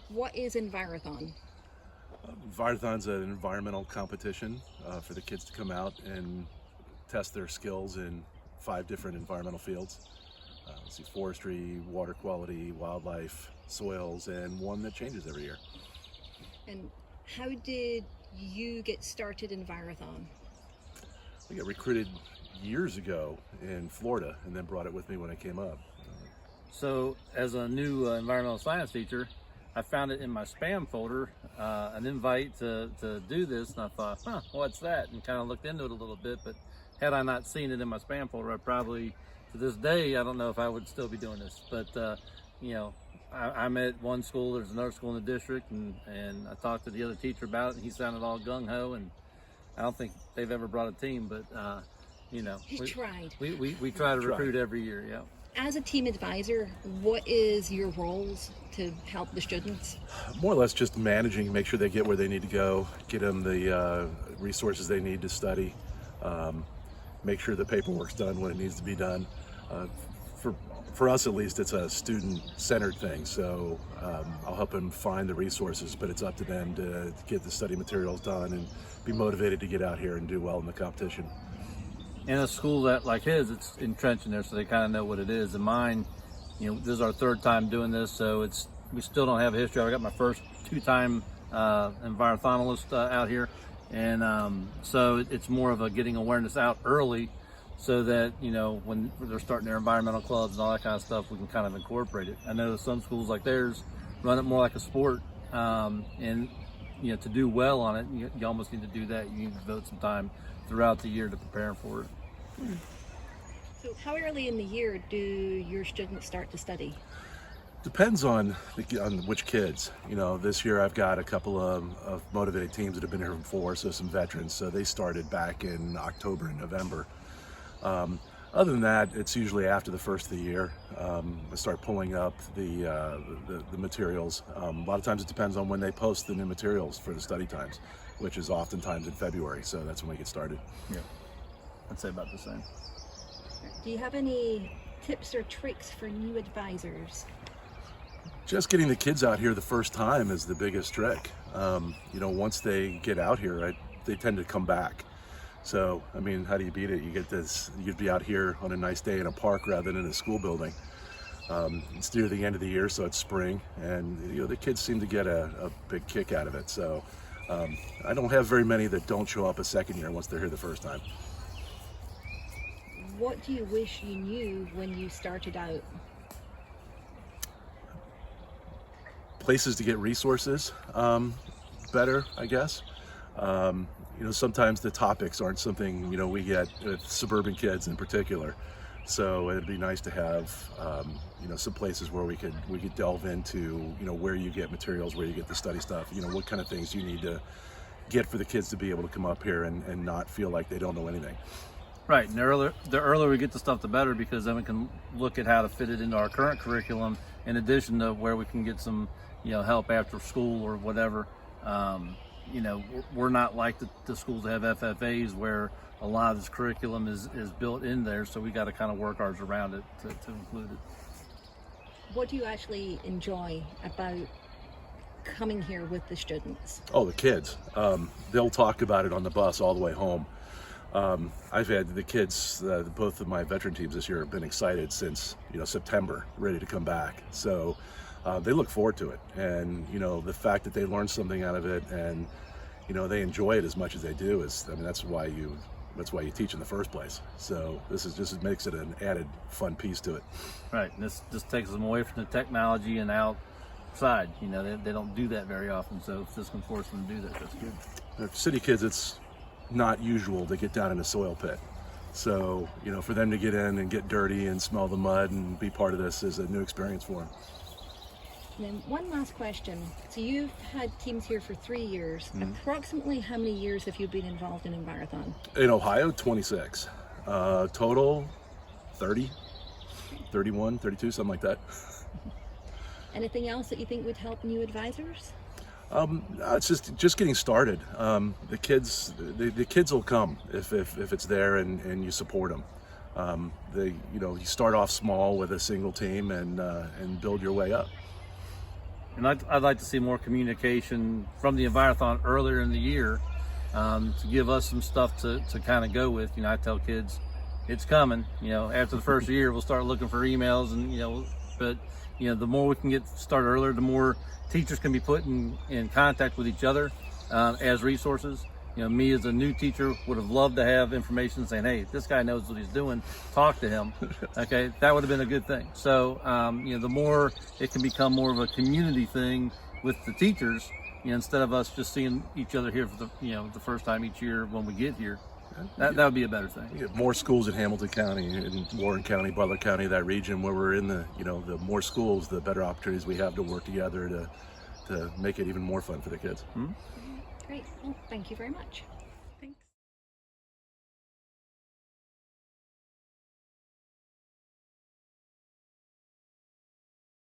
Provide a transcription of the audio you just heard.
What is Envirothon? Envirothon's an environmental competition for the kids to come out and test their skills in 5 different environmental fields. Let's see, forestry, water quality, wildlife, soils, and one that changes every year. And how did you get started in Envirothon? I got recruited years ago in Florida and then brought it with me when I came up. So as a new environmental science teacher, I found it in my spam folder, an invite to do this, and I thought, what's that? And kind of looked into it a little bit, but had I not seen it in my spam folder, I probably, to this day, I don't know if I would still be doing this. But, I'm at one school, there's another school in the district, and I talked to the other teacher about it, and he sounded all gung-ho, and I don't think they've ever brought a team, but, we try to recruit every year, yeah. As a team advisor, what is your roles to help the students? More or less just managing, make sure they get where they need to go, get them the resources they need to study, make sure the paperwork's done when it needs to be done. For us at least, it's a student-centered thing, so I'll help them find the resources, but it's up to them to get the study materials done and be motivated to get out here and do well in the competition. In a school that like his, it's entrenched in there, so they kind of know what it is. And mine, this is our 3rd time doing this, so we still don't have a history. I got my first 2-time environmentalist out here, and so it's more of a getting awareness out early, so that when they're starting their environmental clubs and all that kind of stuff, we can kind of incorporate it. I know some schools like theirs run it more like a sport, and to do well on it, you almost need to do that. You need to devote some time throughout the year to prepare for it. So how early in the year do your students start to study? Depends on which kids. This year I've got a couple of motivated teams that have been here before, so some veterans. So they started back in October and November. Other than that, it's usually after the first of the year. I start pulling up the materials. A lot of times it depends on when they post the new materials for the study times, which is oftentimes in February, so that's when we get started. Yeah, I'd say about the same. Do you have any tips or tricks for new advisors? Just getting the kids out here the first time is the biggest trick. Once they get out here, they tend to come back. So, how do you beat it? You'd be out here on a nice day in a park rather than in a school building. It's near the end of the year, so it's spring, and the kids seem to get a big kick out of it. So I don't have very many that don't show up a second year once they're here the first time. What do you wish you knew when you started out? Places to get resources better, I guess. Sometimes the topics aren't something we get with suburban kids in particular. So it'd be nice to have some places where we could delve into where you get materials, where you get the study stuff, what kind of things you need to get for the kids to be able to come up here and not feel like they don't know anything. Right, and the earlier we get the stuff, the better, because then we can look at how to fit it into our current curriculum, in addition to where we can get some help after school or whatever. We're not like the schools that have FFAs where a lot of this curriculum is built in there, so we got to kind of work ours around it to include it. What do you actually enjoy about coming here with the students? Oh, the kids. They'll talk about it on the bus all the way home. I've had the kids, both of my veteran teams this year have been excited since September, ready to come back. So they look forward to it, and the fact that they learn something out of it, and they enjoy it as much as they do is, that's why you teach in the first place. So this makes it an added fun piece to it. Right, and this just takes them away from the technology and outside. They don't do that very often, so if this can force them to do that, that's good. For city kids, it's not usual to get down in a soil pit. So for them to get in and get dirty and smell the mud and be part of this is a new experience for them. And then one last question. So you've had teams here for 3 years. Approximately how many years have you been involved in Envirothon? In Ohio, 26. Total, 30, 31, 32, something like that. Anything else that you think would help new advisors? It's just getting started. The kids will come if it's there and you support them. You start off small with a single team and build your way up. And I'd like to see more communication from the Envirothon earlier in the year, to give us some stuff to kind of go with. You know, I tell kids, it's coming. You know, after the first year, we'll start looking for emails, and but the more we can get started earlier, the more teachers can be put in contact with each other as resources. Me as a new teacher would have loved to have information saying, hey, this guy knows what he's doing, talk to him. Okay, that would have been a good thing. So, the more it can become more of a community thing with the teachers, instead of us just seeing each other here for the first time each year when we get here, that would be a better thing. We get more schools in Hamilton County, in Warren County, Butler County, that region where we're in the more schools, the better opportunities we have to work together to make it even more fun for the kids. Great. Well, thank you very much.